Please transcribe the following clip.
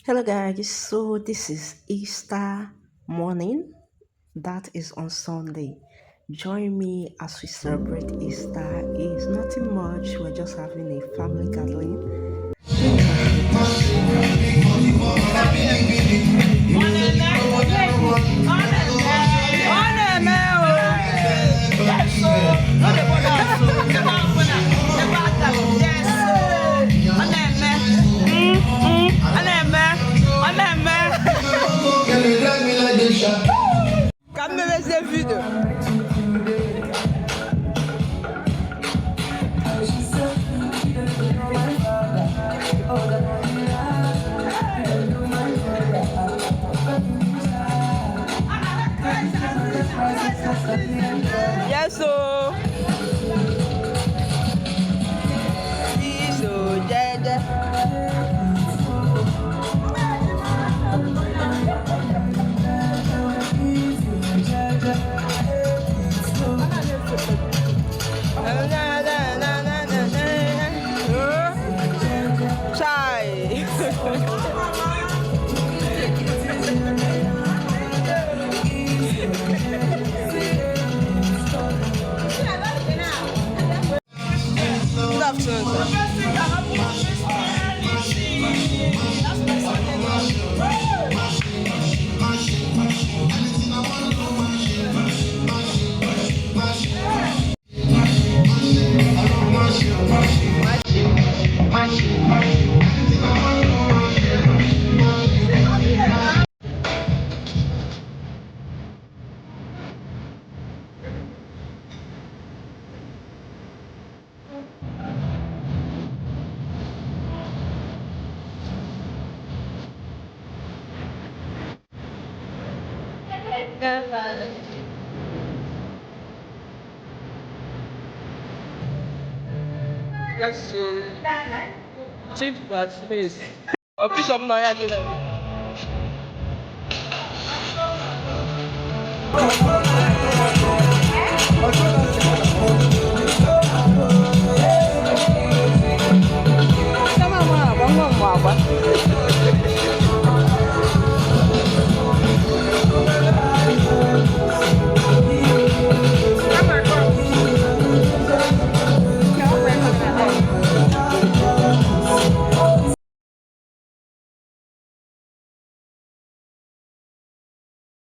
Hello, guys. So, this is Easter morning. That is on Sunday. Join me as we celebrate Easter. It's nothing much. We're just having a family gathering. Join us as we Câmera de vídeo. Yes, so. Isso, Jada. Chai. Good afternoon, Yes, chief but space. Official now, yeah.